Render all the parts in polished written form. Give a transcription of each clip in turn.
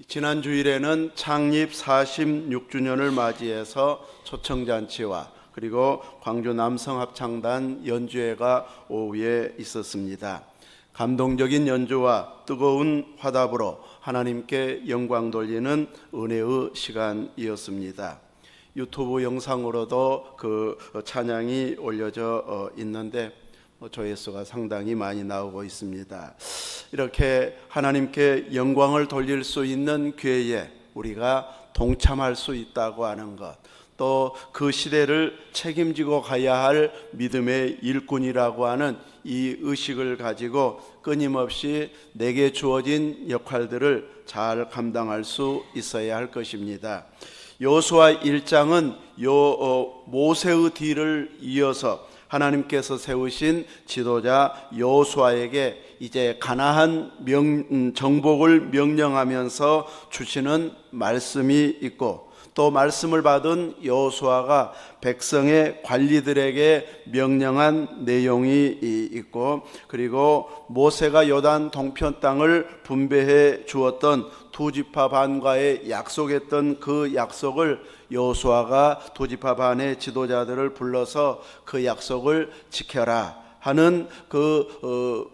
지난 주일에는 창립 46주년을 맞이해서 초청잔치와 그리고 광주 남성합창단 연주회가 오후에 있었습니다. 감동적인 연주와 뜨거운 화답으로 하나님께 영광 돌리는 은혜의 시간이었습니다. 유튜브 영상으로도 그 찬양이 올려져 있는데 조회수가 상당히 많이 나오고 있습니다. 이렇게 하나님께 영광을 돌릴 수 있는 기회에 우리가 동참할 수 있다고 하는 것, 또 그 시대를 책임지고 가야 할 믿음의 일꾼이라고 하는 이 의식을 가지고 끊임없이 내게 주어진 역할들을 잘 감당할 수 있어야 할 것입니다. 여호수아 1장은 모세의 뒤를 이어서 하나님께서 세우신 지도자 여호수아에게 이제 가나안 정복을 명령하면서 주시는 말씀이 있고, 또 말씀을 받은 여호수아가 백성의 관리들에게 명령한 내용이 있고, 그리고 모세가 요단 동편 땅을 분배해 주었던 두 지파 반과의 약속했던 그 약속을 여호수아가 두 지파 반의 지도자들을 불러서 그 약속을 지켜라 하는 그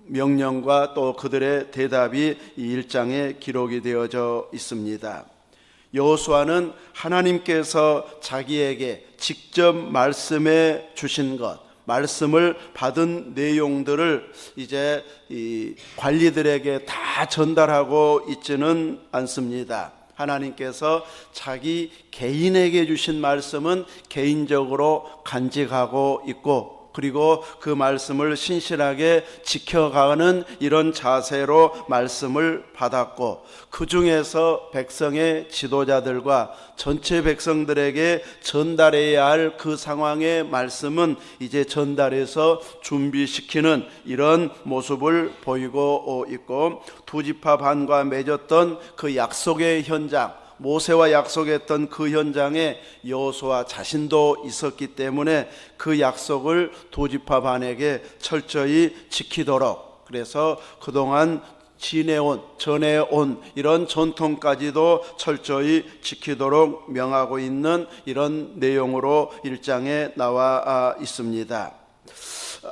명령과 또 그들의 대답이 이 1장에 기록이 되어져 있습니다. 여호수아는 하나님께서 자기에게 직접 말씀해 주신 것, 말씀을 받은 내용들을 이제 이 관리들에게 다 전달하고 있지는 않습니다. 하나님께서 자기 개인에게 주신 말씀은 개인적으로 간직하고 있고, 그리고 그 말씀을 신실하게 지켜가는 이런 자세로 말씀을 받았고, 그 중에서 백성의 지도자들과 전체 백성들에게 전달해야 할 그 상황의 말씀은 이제 전달해서 준비시키는 이런 모습을 보이고 있고, 두 지파 반과 맺었던 그 약속의 현장, 모세와 약속했던 그 현장에 여호수아 자신도 있었기 때문에 그 약속을 두 지파 반에게 철저히 지키도록, 그래서 그동안 전해온 이런 전통까지도 철저히 지키도록 명하고 있는 이런 내용으로 1장에 나와 있습니다.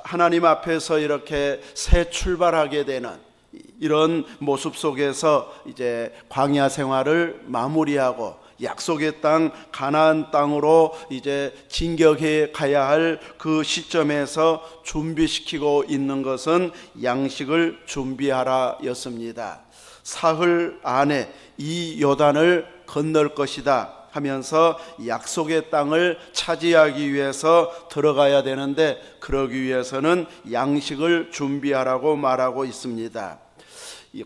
하나님 앞에서 이렇게 새 출발하게 되는 이런 모습 속에서 이제 광야 생활을 마무리하고 약속의 땅 가나안 땅으로 이제 진격해 가야 할 그 시점에서 준비시키고 있는 것은 양식을 준비하라 였습니다. 사흘 안에 이 요단을 건널 것이다 하면서 약속의 땅을 차지하기 위해서 들어가야 되는데, 그러기 위해서는 양식을 준비하라고 말하고 있습니다.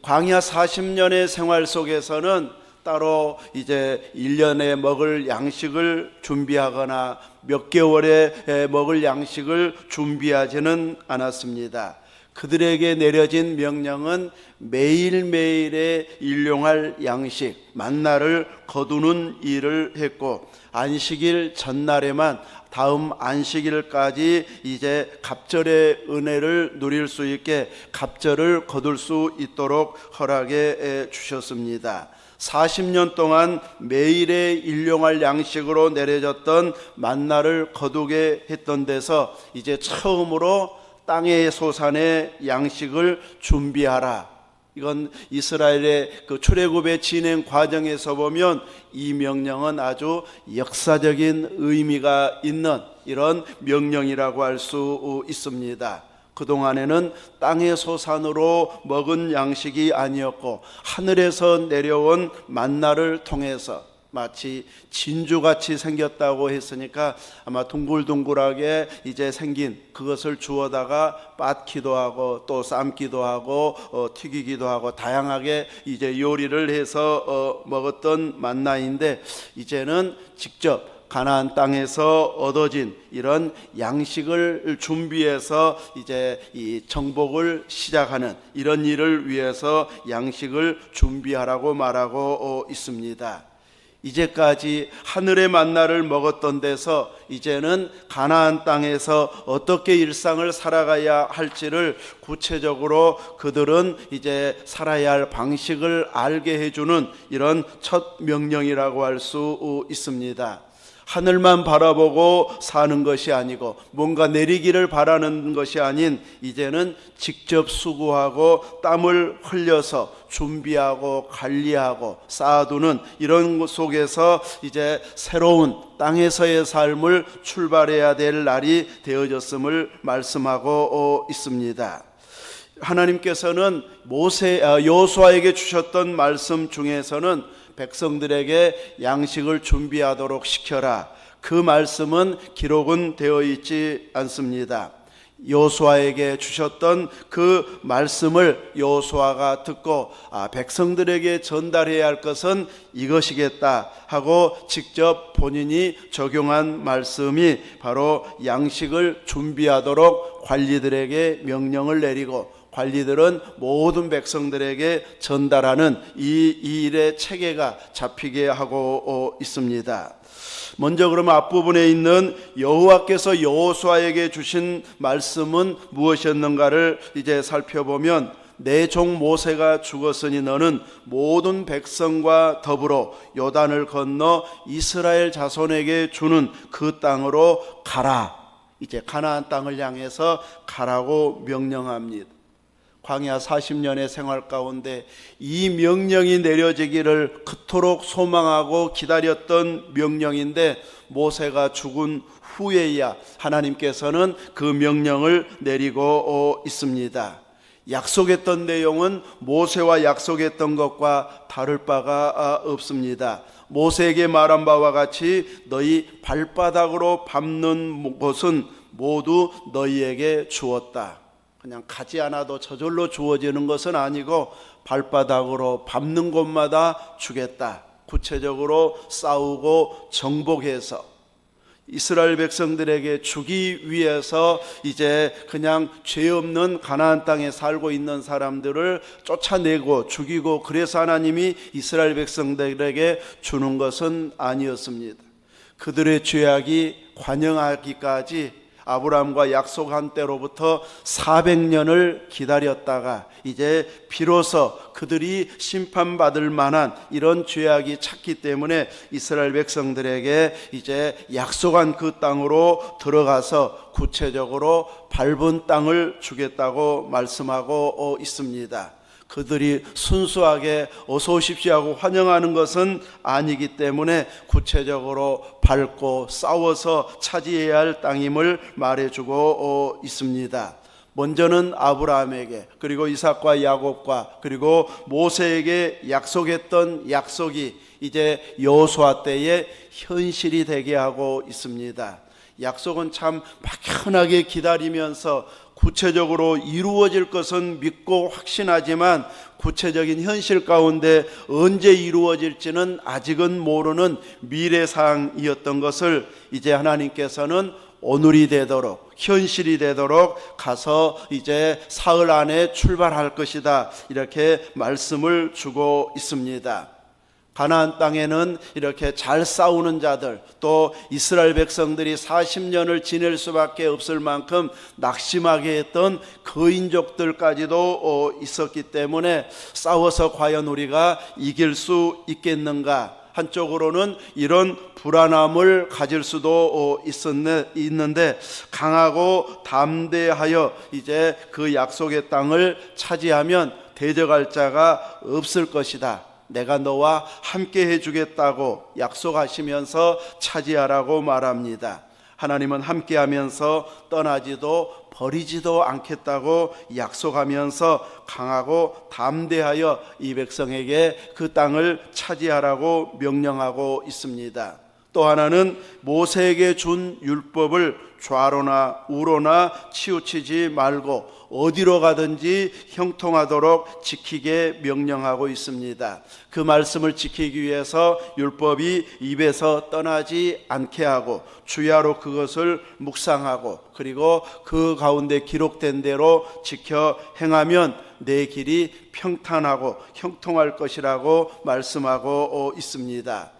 광야 40년의 생활 속에서는 따로 이제 1년에 먹을 양식을 준비하거나 몇 개월에 먹을 양식을 준비하지는 않았습니다. 그들에게 내려진 명령은 매일매일의 일용할 양식, 만나를 거두는 일을 했고, 안식일 전날에만 다음 안식일까지 이제 갑절의 은혜를 누릴 수 있게 갑절을 거둘 수 있도록 허락해 주셨습니다. 40년 동안 매일의 일용할 양식으로 내려졌던 만나를 거두게 했던 데서 이제 처음으로 땅의 소산의 양식을 준비하라. 이건 이스라엘의 그 출애굽의 진행 과정에서 보면 이 명령은 아주 역사적인 의미가 있는 이런 명령이라고 할 수 있습니다. 그동안에는 땅의 소산으로 먹은 양식이 아니었고, 하늘에서 내려온 만나를 통해서 마치 진주같이 생겼다고 했으니까 아마 둥글둥글하게 이제 생긴 그것을 주워다가 빻기도 하고 또 삶기도 하고 튀기기도 하고 다양하게 이제 요리를 해서 먹었던 만나인데, 이제는 직접 가나안 땅에서 얻어진 이런 양식을 준비해서 이제 이 정복을 시작하는 이런 일을 위해서 양식을 준비하라고 말하고 있습니다. 이제까지 하늘의 만나를 먹었던 데서 이제는 가나안 땅에서 어떻게 일상을 살아가야 할지를 구체적으로 그들은 이제 살아야 할 방식을 알게 해주는 이런 첫 명령이라고 할 수 있습니다. 하늘만 바라보고 사는 것이 아니고 뭔가 내리기를 바라는 것이 아닌 이제는 직접 수고하고 땀을 흘려서 준비하고 관리하고 쌓아두는 이런 것 속에서 이제 새로운 땅에서의 삶을 출발해야 될 날이 되어졌음을 말씀하고 있습니다. 하나님께서는 여호수아에게 주셨던 말씀 중에서는 백성들에게 양식을 준비하도록 시켜라. 그 말씀은 기록은 되어 있지 않습니다. 여호수아에게 주셨던 그 말씀을 여호수아가 듣고 백성들에게 전달해야 할 것은 이것이겠다 하고 직접 본인이 적용한 말씀이 바로 양식을 준비하도록 관리들에게 명령을 내리고 관리들은 모든 백성들에게 전달하는 이 일의 체계가 잡히게 하고 있습니다. 먼저 그러면 앞부분에 있는 여호와께서 여호수아에게 주신 말씀은 무엇이었는가를 이제 살펴보면 내 종 모세가 죽었으니 너는 모든 백성과 더불어 요단을 건너 이스라엘 자손에게 주는 그 땅으로 가라. 이제 가나안 땅을 향해서 가라고 명령합니다. 광야 40년의 생활 가운데 이 명령이 내려지기를 그토록 소망하고 기다렸던 명령인데 모세가 죽은 후에야 하나님께서는 그 명령을 내리고 있습니다. 약속했던 내용은 모세와 약속했던 것과 다를 바가 없습니다. 모세에게 말한 바와 같이 너희 발바닥으로 밟는 곳은 모두 너희에게 주었다. 그냥 가지 않아도 저절로 주어지는 것은 아니고 발바닥으로 밟는 곳마다 주겠다. 구체적으로 싸우고 정복해서 이스라엘 백성들에게 주기 위해서 이제 그냥 죄 없는 가나안 땅에 살고 있는 사람들을 쫓아내고 죽이고 그래서 하나님이 이스라엘 백성들에게 주는 것은 아니었습니다. 그들의 죄악이 관영하기까지 아브라함과 약속한 때로부터 400년을 기다렸다가 이제 비로소 그들이 심판받을 만한 이런 죄악이 찼기 때문에 이스라엘 백성들에게 이제 약속한 그 땅으로 들어가서 구체적으로 밟은 땅을 주겠다고 말씀하고 있습니다. 그들이 순수하게 어서 오십시오 하고 환영하는 것은 아니기 때문에 구체적으로 밟고 싸워서 차지해야 할 땅임을 말해주고 있습니다. 먼저는 아브라함에게 그리고 이삭과 야곱과 그리고 모세에게 약속했던 약속이 이제 여호수아 때에 현실이 되게 하고 있습니다. 약속은 참 막연하게 기다리면서 구체적으로 이루어질 것은 믿고 확신하지만 구체적인 현실 가운데 언제 이루어질지는 아직은 모르는 미래사항이었던 것을 이제 하나님께서는 오늘이 되도록 현실이 되도록 가서 이제 사흘 안에 출발할 것이다 이렇게 말씀을 주고 있습니다. 가나안 땅에는 이렇게 잘 싸우는 자들 또 이스라엘 백성들이 40년을 지낼 수밖에 없을 만큼 낙심하게 했던 거인족들까지도 있었기 때문에 싸워서 과연 우리가 이길 수 있겠는가, 한쪽으로는 이런 불안함을 가질 수도 있는데 강하고 담대하여 이제 그 약속의 땅을 차지하면 대적할 자가 없을 것이다. 내가 너와 함께 해주겠다고 약속하시면서 차지하라고 말합니다. 하나님은 함께하면서 떠나지도 버리지도 않겠다고 약속하면서 강하고 담대하여 이 백성에게 그 땅을 차지하라고 명령하고 있습니다. 또 하나는 모세에게 준 율법을 좌로나 우로나 치우치지 말고 어디로 가든지 형통하도록 지키게 명령하고 있습니다. 그 말씀을 지키기 위해서 율법이 입에서 떠나지 않게 하고 주야로 그것을 묵상하고 그리고 그 가운데 기록된 대로 지켜 행하면 내 길이 평탄하고 형통할 것이라고 말씀하고 있습니다.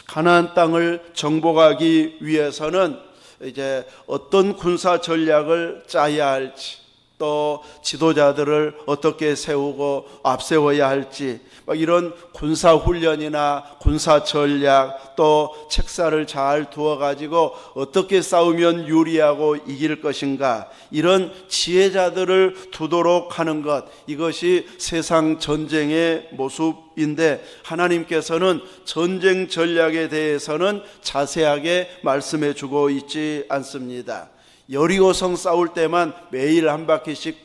가나안 땅을 정복하기 위해서는 이제 어떤 군사 전략을 짜야 할지, 또 지도자들을 어떻게 세우고 앞세워야 할지, 이런 군사 훈련이나 군사 전략, 또 책사를 잘 두어 가지고 어떻게 싸우면 유리하고 이길 것인가, 이런 지혜자들을 두도록 하는 것, 이것이 세상 전쟁의 모습인데, 하나님께서는 전쟁 전략에 대해서는 자세하게 말씀해 주고 있지 않습니다. 여리고성 싸울 때만 매일 한 바퀴씩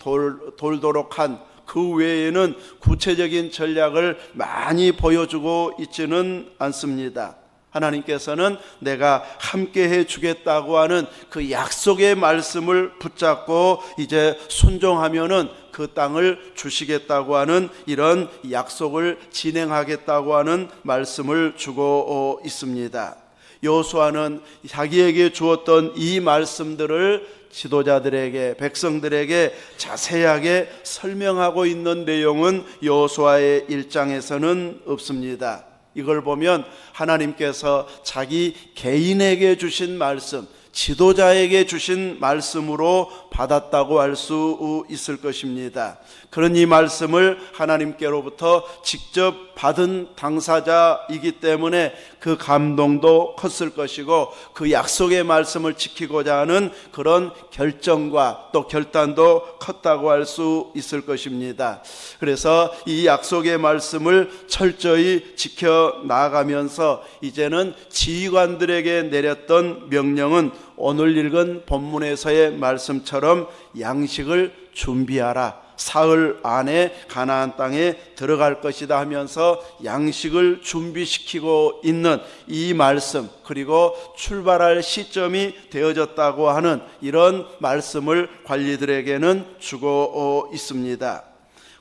돌도록 한 그 외에는 구체적인 전략을 많이 보여주고 있지는 않습니다. 하나님께서는 내가 함께 해주겠다고 하는 그 약속의 말씀을 붙잡고 이제 순종하면은 그 땅을 주시겠다고 하는 이런 약속을 진행하겠다고 하는 말씀을 주고 있습니다. 여호수아는 자기에게 주었던 이 말씀들을 지도자들에게, 백성들에게 자세하게 설명하고 있는 내용은 여호수아의 1장에서는 없습니다. 이걸 보면 하나님께서 자기 개인에게 주신 말씀, 지도자에게 주신 말씀으로 받았다고 할 수 있을 것입니다. 그런 이 말씀을 하나님께로부터 직접 받은 당사자이기 때문에 그 감동도 컸을 것이고, 그 약속의 말씀을 지키고자 하는 그런 결정과 또 결단도 컸다고 할 수 있을 것입니다. 그래서 이 약속의 말씀을 철저히 지켜 나가면서 이제는 지휘관들에게 내렸던 명령은 오늘 읽은 본문에서의 말씀처럼 양식을 준비하라, 사흘 안에 가나안 땅에 들어갈 것이다 하면서 양식을 준비시키고 있는 이 말씀, 그리고 출발할 시점이 되어졌다고 하는 이런 말씀을 관리들에게는 주고 있습니다.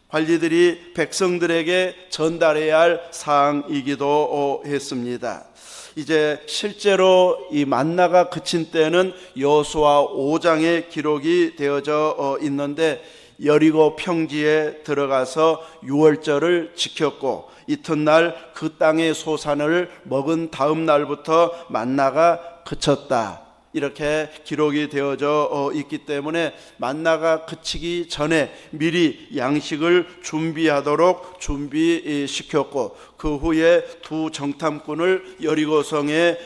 관리들이 백성들에게 전달해야 할 사항이기도 했습니다. 이제 실제로 이 만나가 그친 때는 여호수아 5장에 기록이 되어져 있는데, 여리고 평지에 들어가서 유월절을 지켰고, 이튿날 그 땅의 소산을 먹은 다음 날부터 만나가 그쳤다, 이렇게 기록이 되어져 있기 때문에 만나가 그치기 전에 미리 양식을 준비하도록 준비시켰고, 그 후에 두 정탐꾼을 여리고성에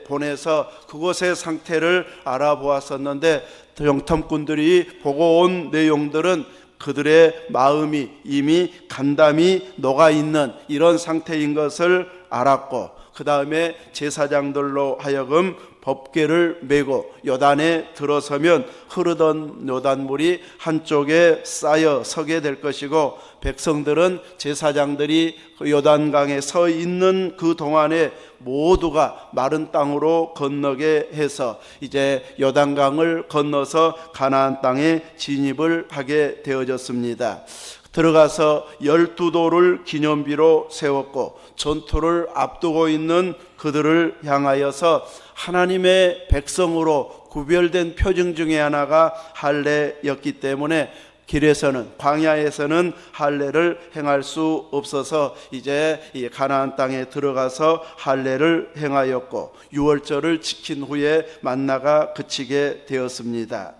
보내서 그곳의 상태를 알아보았었는데, 정탐꾼들이 보고 온 내용들은 그들의 마음이 이미 간담이 녹아있는 이런 상태인 것을 알았고, 그 다음에 제사장들로 하여금 법궤를 메고 요단에 들어서면 흐르던 요단물이 한쪽에 쌓여 서게 될 것이고, 백성들은 제사장들이 그 요단강에 서 있는 그 동안에 모두가 마른 땅으로 건너게 해서 이제 요단강을 건너서 가나안 땅에 진입을 하게 되어졌습니다. 들어가서 12돌을 기념비로 세웠고, 전투를 앞두고 있는 그들을 향하여서 하나님의 백성으로 구별된 표징 중에 하나가 할례였기 때문에 길에서는, 광야에서는 할례를 행할 수 없어서 이제 이 가나안 땅에 들어가서 할례를 행하였고, 유월절을 지킨 후에 만나가 그치게 되었습니다.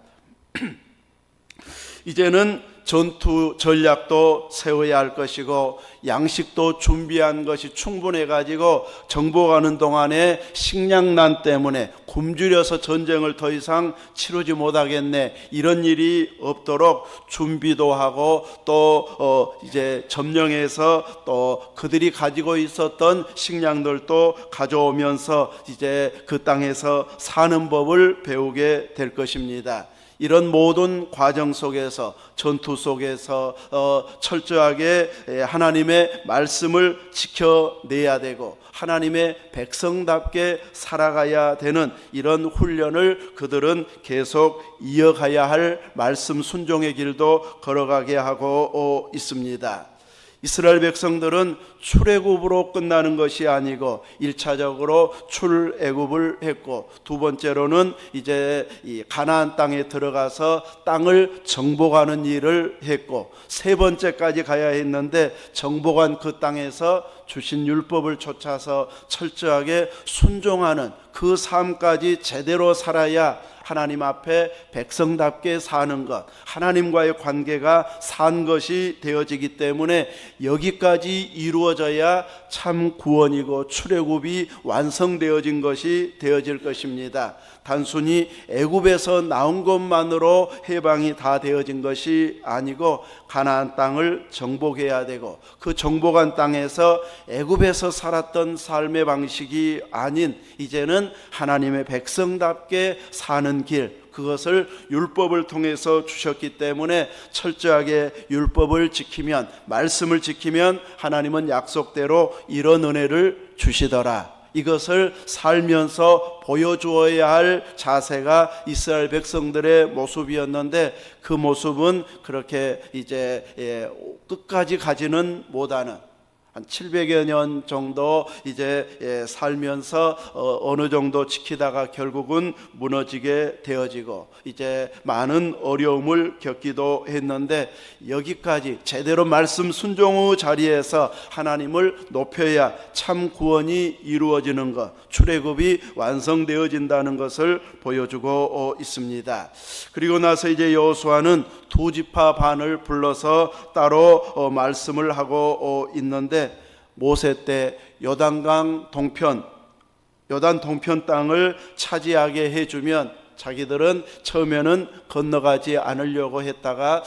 이제는 전투 전략도 세워야 할 것이고, 양식도 준비한 것이 충분해 가지고 정복하는 동안에 식량난 때문에 굶주려서 전쟁을 더 이상 치르지 못하겠네, 이런 일이 없도록 준비도 하고, 또 이제 점령해서 또 그들이 가지고 있었던 식량들도 가져오면서 이제 그 땅에서 사는 법을 배우게 될 것입니다. 이런 모든 과정 속에서, 전투 속에서 철저하게 하나님의 말씀을 지켜내야 되고 하나님의 백성답게 살아가야 되는 이런 훈련을 그들은 계속 이어가야 할 말씀 순종의 길도 걸어가게 하고 있습니다. 이스라엘 백성들은 출애굽으로 끝나는 것이 아니고 1차적으로 출애굽을 했고, 두 번째로는 이제 이 가나안 땅에 들어가서 땅을 정복하는 일을 했고, 세 번째까지 가야 했는데 정복한 그 땅에서 주신 율법을 쫓아서 철저하게 순종하는 그 삶까지 제대로 살아야 하나님 앞에 백성답게 사는 것, 하나님과의 관계가 산 것이 되어지기 때문에 여기까지 이루어져야 참 구원이고 출애굽이 완성되어진 것이 되어질 것입니다. 단순히 애굽에서 나온 것만으로 해방이 다 되어진 것이 아니고 가나안 땅을 정복해야 되고, 그 정복한 땅에서 애굽에서 살았던 삶의 방식이 아닌 이제는 하나님의 백성답게 사는 길, 그것을 율법을 통해서 주셨기 때문에 철저하게 율법을 지키면, 말씀을 지키면 하나님은 약속대로 이런 은혜를 주시더라. 이것을 살면서 보여주어야 할 자세가 이스라엘 백성들의 모습이었는데, 그 모습은 그렇게 이제 끝까지 가지는 못하는, 한 700여 년 정도 이제 살면서 어느 정도 지키다가 결국은 무너지게 되어지고 이제 많은 어려움을 겪기도 했는데, 여기까지 제대로 말씀 순종의 자리에서 하나님을 높여야 참 구원이 이루어지는 것, 출애굽이 완성되어진다는 것을 보여주고 있습니다. 그리고 나서 이제 여호수아는 두 지파 반을 불러서 따로 말씀을 하고 있는데, 모세 때 요단강 동편, 요단 동편 땅을 차지하게 해주면 자기들은 처음에는 건너가지 않으려고 했다가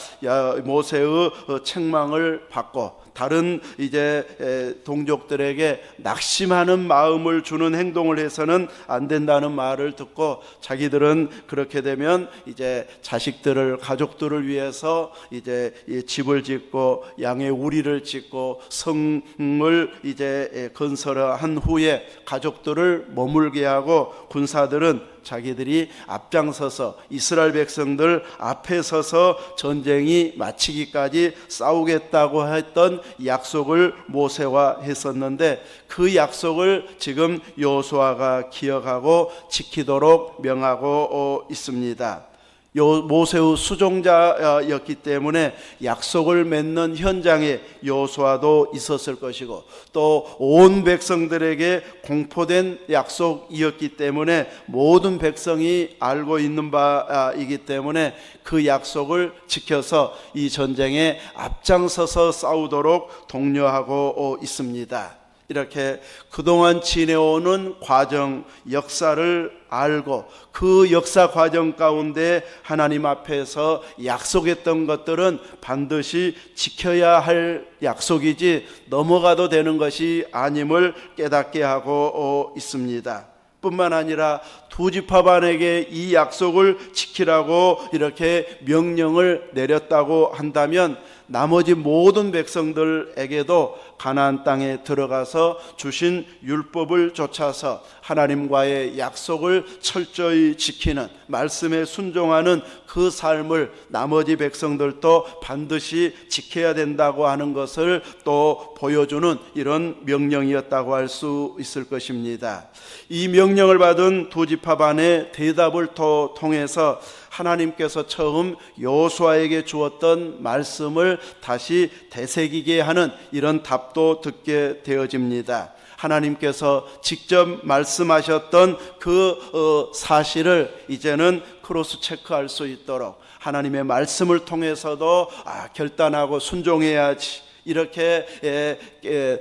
모세의 책망을 받고 다른 이제 동족들에게 낙심하는 마음을 주는 행동을 해서는 안 된다는 말을 듣고, 자기들은 그렇게 되면 이제 자식들을, 가족들을 위해서 이제 집을 짓고 양의 우리를 짓고 성을 이제 건설한 후에 가족들을 머물게 하고, 군사들은 자기들이 앞장서서 이스라엘 백성들 앞에 서서 전쟁이 마치기까지 싸우겠다고 했던 약속을 모세와 했었는데, 그 약속을 지금 여호수아가 기억하고 지키도록 명하고 있습니다. 모세의 수종자였기 때문에 약속을 맺는 현장에 여호수아도 있었을 것이고, 또 온 백성들에게 공포된 약속이었기 때문에 모든 백성이 알고 있는 바이기 때문에 그 약속을 지켜서 이 전쟁에 앞장서서 싸우도록 독려하고 있습니다. 이렇게 그동안 지내오는 과정, 역사를 알고 그 역사 과정 가운데 하나님 앞에서 약속했던 것들은 반드시 지켜야 할 약속이지 넘어가도 되는 것이 아님을 깨닫게 하고 있습니다. 뿐만 아니라 두 지파반에게 이 약속을 지키라고 이렇게 명령을 내렸다고 한다면, 나머지 모든 백성들에게도 가나안 땅에 들어가서 주신 율법을 좇아서 하나님과의 약속을 철저히 지키는, 말씀에 순종하는 그 삶을 나머지 백성들도 반드시 지켜야 된다고 하는 것을 또 보여주는 이런 명령이었다고 할 수 있을 것입니다. 이 명령을 받은 두 지파반의 대답을 통해서 하나님께서 처음 여호수아에게 주었던 말씀을 다시 되새기게 하는 이런 답도 듣게 되어집니다. 하나님께서 직접 말씀하셨던 그 사실을 이제는 크로스 체크할 수 있도록 하나님의 말씀을 통해서도 결단하고 순종해야지, 이렇게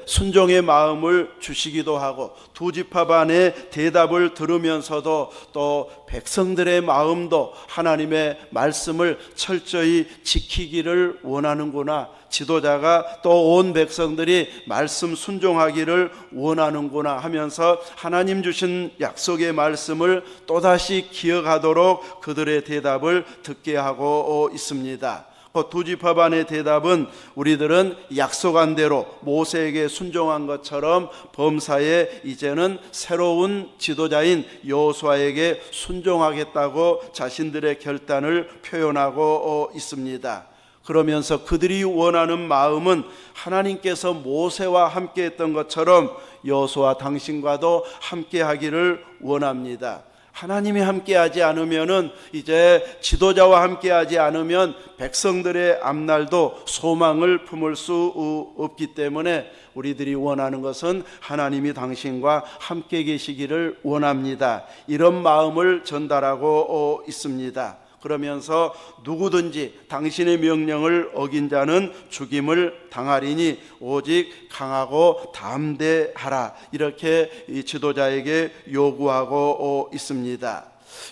순종의 마음을 주시기도 하고, 두 지파반의 대답을 들으면서도 또 백성들의 마음도 하나님의 말씀을 철저히 지키기를 원하는구나, 지도자가 또 온 백성들이 말씀 순종하기를 원하는구나 하면서 하나님 주신 약속의 말씀을 또다시 기억하도록 그들의 대답을 듣게 하고 있습니다. 두 지파반의 대답은 우리들은 약속한 대로 모세에게 순종한 것처럼 범사에 이제는 새로운 지도자인 여호수아에게 순종하겠다고 자신들의 결단을 표현하고 있습니다. 그러면서 그들이 원하는 마음은 하나님께서 모세와 함께 했던 것처럼 여호수아 당신과도 함께 하기를 원합니다. 하나님이 함께하지 않으면은, 이제 지도자와 함께하지 않으면 백성들의 앞날도 소망을 품을 수 없기 때문에 우리들이 원하는 것은 하나님이 당신과 함께 계시기를 원합니다. 이런 마음을 전달하고 있습니다. 그러면서 누구든지 당신의 명령을 어긴 자는 죽임을 당하리니 오직 강하고 담대하라, 이렇게 이 지도자에게 요구하고 있습니다.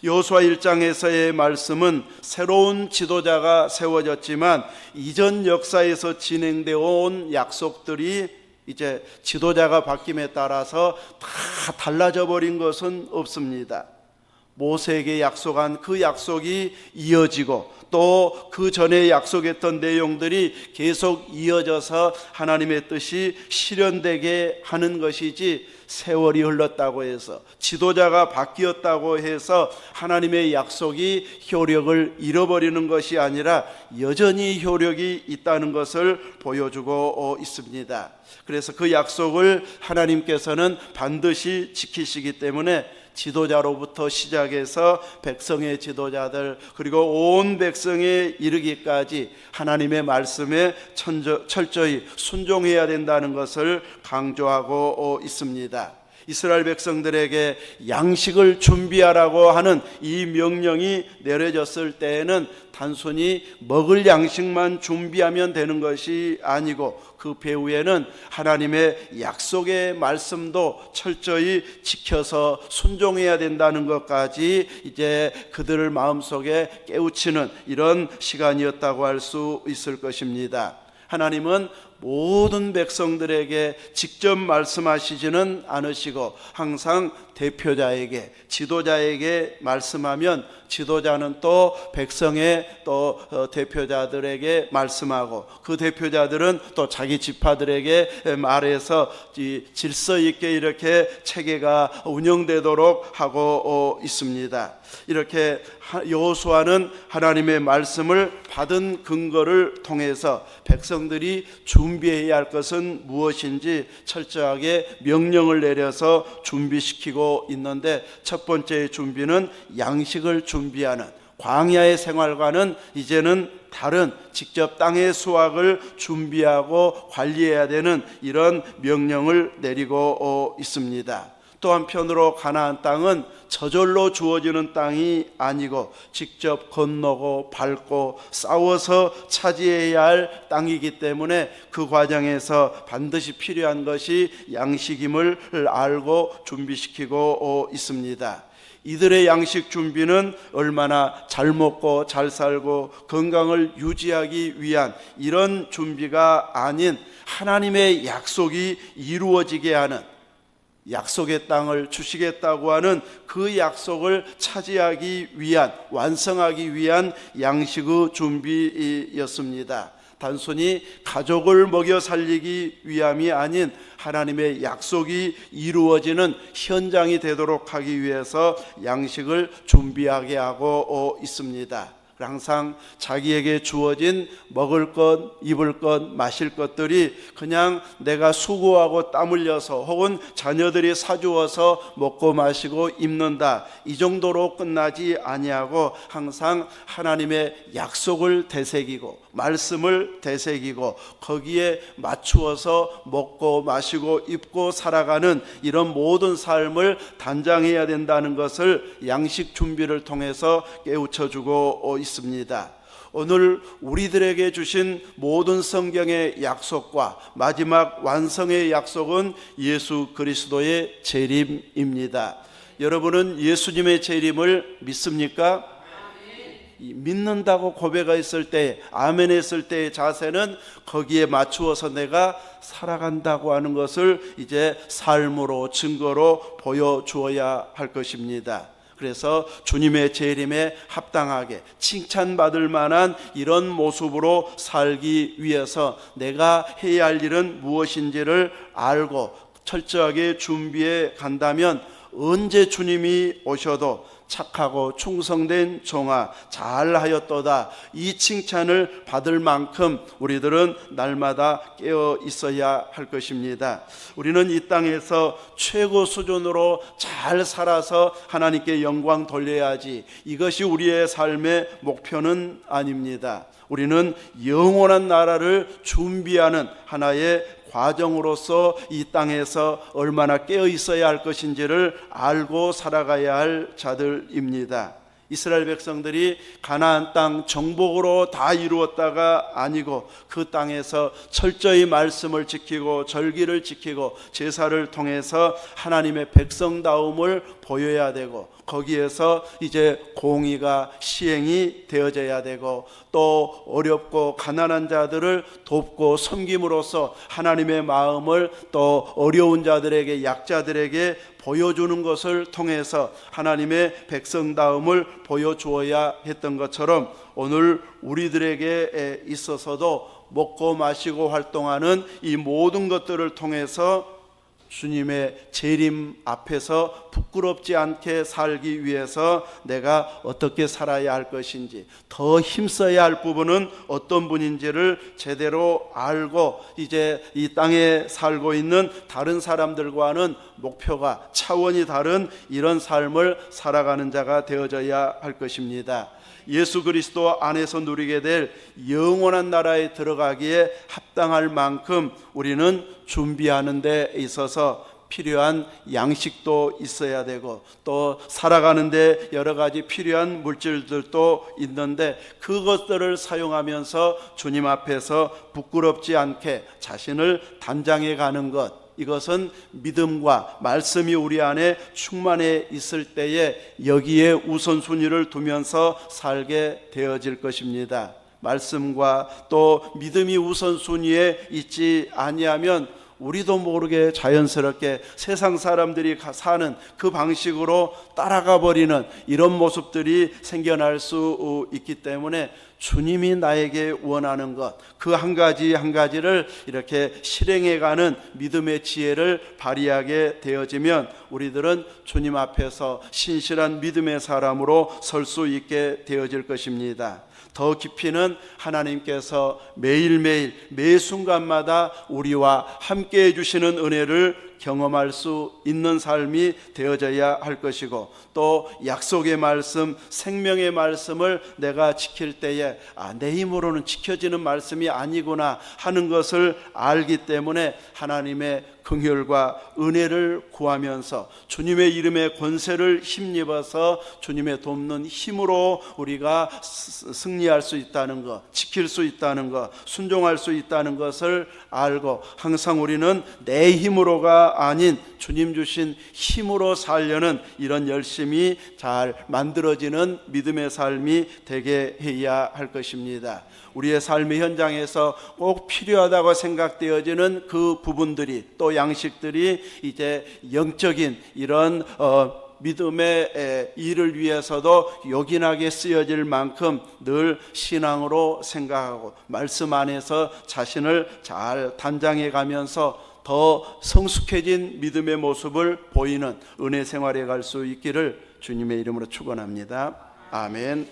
여호수아 1장에서의 말씀은 새로운 지도자가 세워졌지만 이전 역사에서 진행되어 온 약속들이 이제 지도자가 바뀜에 따라서 다 달라져 버린 것은 없습니다. 모세에게 약속한 그 약속이 이어지고 또 그 전에 약속했던 내용들이 계속 이어져서 하나님의 뜻이 실현되게 하는 것이지, 세월이 흘렀다고 해서 지도자가 바뀌었다고 해서 하나님의 약속이 효력을 잃어버리는 것이 아니라 여전히 효력이 있다는 것을 보여주고 있습니다. 그래서 그 약속을 하나님께서는 반드시 지키시기 때문에 지도자로부터 시작해서 백성의 지도자들, 그리고 온 백성에 이르기까지 하나님의 말씀에 철저히 순종해야 된다는 것을 강조하고 있습니다. 이스라엘 백성들에게 양식을 준비하라고 하는 이 명령이 내려졌을 때에는 단순히 먹을 양식만 준비하면 되는 것이 아니고 그 배후에는 하나님의 약속의 말씀도 철저히 지켜서 순종해야 된다는 것까지 이제 그들을 마음속에 깨우치는 이런 시간이었다고 할 수 있을 것입니다. 하나님은 모든 백성들에게 직접 말씀하시지는 않으시고 항상 대표자에게, 지도자에게 말씀하면 지도자는 또 백성의 또 대표자들에게 말씀하고 그 대표자들은 또 자기 지파들에게 말해서 질서 있게 이렇게 체계가 운영되도록 하고 있습니다. 이렇게 여호수아는 하나님의 말씀을 받은 근거를 통해서 백성들이 준비해야 할 것은 무엇인지 철저하게 명령을 내려서 준비시키고 있는데, 첫 번째 준비는 양식을 준비하는, 광야의 생활과는 이제는 다른 직접 땅의 수확을 준비하고 관리해야 되는 이런 명령을 내리고 있습니다. 또 한편으로 가나안 땅은 저절로 주어지는 땅이 아니고 직접 건너고 밟고 싸워서 차지해야 할 땅이기 때문에 그 과정에서 반드시 필요한 것이 양식임을 알고 준비시키고 있습니다. 이들의 양식 준비는 얼마나 잘 먹고 잘 살고 건강을 유지하기 위한 이런 준비가 아닌, 하나님의 약속이 이루어지게 하는, 약속의 땅을 주시겠다고 하는 그 약속을 차지하기 위한, 완성하기 위한 양식의 준비였습니다. 단순히 가족을 먹여 살리기 위함이 아닌 하나님의 약속이 이루어지는 현장이 되도록 하기 위해서 양식을 준비하게 하고 있습니다. 항상 자기에게 주어진 먹을 것, 입을 것, 마실 것들이 그냥 내가 수고하고 땀 흘려서 혹은 자녀들이 사주어서 먹고 마시고 입는다, 이 정도로 끝나지 아니하고 항상 하나님의 약속을 되새기고 말씀을 되새기고 거기에 맞추어서 먹고 마시고 입고 살아가는 이런 모든 삶을 단장해야 된다는 것을 양식 준비를 통해서 깨우쳐주고 있습니다. 오늘 우리들에게 주신 모든 성경의 약속과 마지막 완성의 약속은 예수 그리스도의 재림입니다. 여러분은 예수님의 재림을 믿습니까? 믿는다고 고백했을 때, 아멘 했을 때의 자세는 거기에 맞추어서 내가 살아간다고 하는 것을 이제 삶으로, 증거로 보여주어야 할 것입니다. 그래서 주님의 재림에 합당하게 칭찬받을 만한 이런 모습으로 살기 위해서 내가 해야 할 일은 무엇인지를 알고 철저하게 준비해 간다면 언제 주님이 오셔도 착하고 충성된 종아 잘하였도다, 이 칭찬을 받을 만큼 우리들은 날마다 깨어 있어야 할 것입니다. 우리는 이 땅에서 최고 수준으로 잘 살아서 하나님께 영광 돌려야지, 이것이 우리의 삶의 목표는 아닙니다. 우리는 영원한 나라를 준비하는 하나의 과정으로서 이 땅에서 얼마나 깨어 있어야 할 것인지를 알고 살아가야 할 자들입니다. 이스라엘 백성들이 가나안 땅 정복으로 다 이루었다가 아니고, 그 땅에서 철저히 말씀을 지키고 절기를 지키고 제사를 통해서 하나님의 백성다움을 보여야 되고, 거기에서 이제 공의가 시행이 되어져야 되고, 또 어렵고 가난한 자들을 돕고 섬김으로써 하나님의 마음을 또 어려운 자들에게, 약자들에게 보여주는 것을 통해서 하나님의 백성다움을 보여주어야 했던 것처럼, 오늘 우리들에게 있어서도 먹고 마시고 활동하는 이 모든 것들을 통해서 주님의 재림 앞에서 부끄럽지 않게 살기 위해서 내가 어떻게 살아야 할 것인지, 더 힘써야 할 부분은 어떤 분인지를 제대로 알고, 이제 이 땅에 살고 있는 다른 사람들과는 목표가, 차원이 다른 이런 삶을 살아가는 자가 되어져야 할 것입니다. 예수 그리스도 안에서 누리게 될 영원한 나라에 들어가기에 합당할 만큼 우리는 준비하는 데 있어서 필요한 양식도 있어야 되고, 또 살아가는 데 여러 가지 필요한 물질들도 있는데, 그것들을 사용하면서 주님 앞에서 부끄럽지 않게 자신을 단장해 가는 것, 이것은 믿음과 말씀이 우리 안에 충만해 있을 때에 여기에 우선순위를 두면서 살게 되어질 것입니다. 말씀과 또 믿음이 우선순위에 있지 아니하면 우리도 모르게 자연스럽게 세상 사람들이 사는 그 방식으로 따라가 버리는 이런 모습들이 생겨날 수 있기 때문에, 주님이 나에게 원하는 것, 그 한 가지 한 가지를 이렇게 실행해가는 믿음의 지혜를 발휘하게 되어지면 우리들은 주님 앞에서 신실한 믿음의 사람으로 설 수 있게 되어질 것입니다. 더 깊이는 하나님께서 매일매일 매 순간마다 우리와 함께 해주시는 은혜를 경험할 수 있는 삶이 되어져야 할 것이고, 또 약속의 말씀, 생명의 말씀을 내가 지킬 때에 내 힘으로는 지켜지는 말씀이 아니구나 하는 것을 알기 때문에 하나님의 긍휼과 은혜를 구하면서 주님의 이름의 권세를 힘입어서 주님의 돕는 힘으로 우리가 승리할 수 있다는 것, 지킬 수 있다는 것, 순종할 수 있다는 것을 알고, 항상 우리는 내 힘으로가 아닌 주님 주신 힘으로 살려는 이런 열심이 잘 만들어지는 믿음의 삶이 되게 해야 할 것입니다. 우리의 삶의 현장에서 꼭 필요하다고 생각되어지는 그 부분들이, 또 양식들이 이제 영적인 이런 믿음의 일을 위해서도 요긴하게 쓰여질 만큼 늘 신앙으로 생각하고 말씀 안에서 자신을 잘 단장해 가면서 더 성숙해진 믿음의 모습을 보이는 은혜 생활에 갈 수 있기를 주님의 이름으로 축원합니다. 아멘.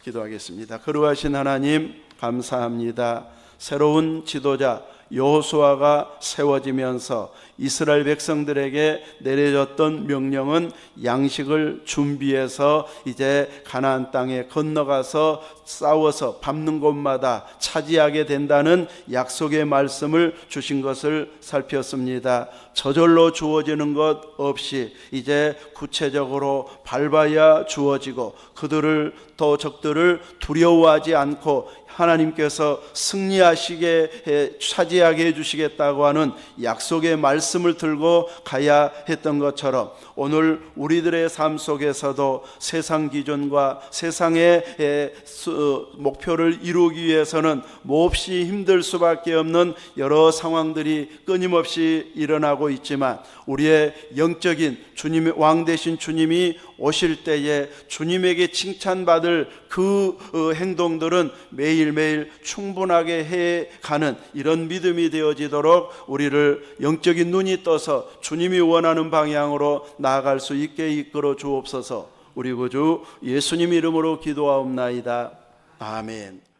기도하겠습니다. 거룩하신 하나님, 감사합니다. 새로운 지도자 여호수아가 세워지면서 이스라엘 백성들에게 내려졌던 명령은 양식을 준비해서 이제 가나안 땅에 건너가서 싸워서 밟는 곳마다 차지하게 된다는 약속의 말씀을 주신 것을 살폈습니다. 저절로 주어지는 것 없이 이제 구체적으로 밟아야 주어지고, 그들을 또 적들을 두려워하지 않고 하나님께서 승리하시게 차지하게 해주시겠다고 하는 약속의 말씀을 들고 가야 했던 것처럼, 오늘 우리들의 삶 속에서도 세상 기준과 세상의 목표를 이루기 위해서는 몹시 힘들 수밖에 없는 여러 상황들이 끊임없이 일어나고 있지만, 우리의 영적인 주님의 왕 되신 주님이 오실 때에 주님에게 칭찬받을 그 행동들은 매일매일 충분하게 해가는 이런 믿음이 되어지도록 우리를 영적인 눈이 떠서 주님이 원하는 방향으로 나아갈 수 있게 이끌어 주옵소서. 우리 구주 예수님 이름으로 기도하옵나이다. 아멘.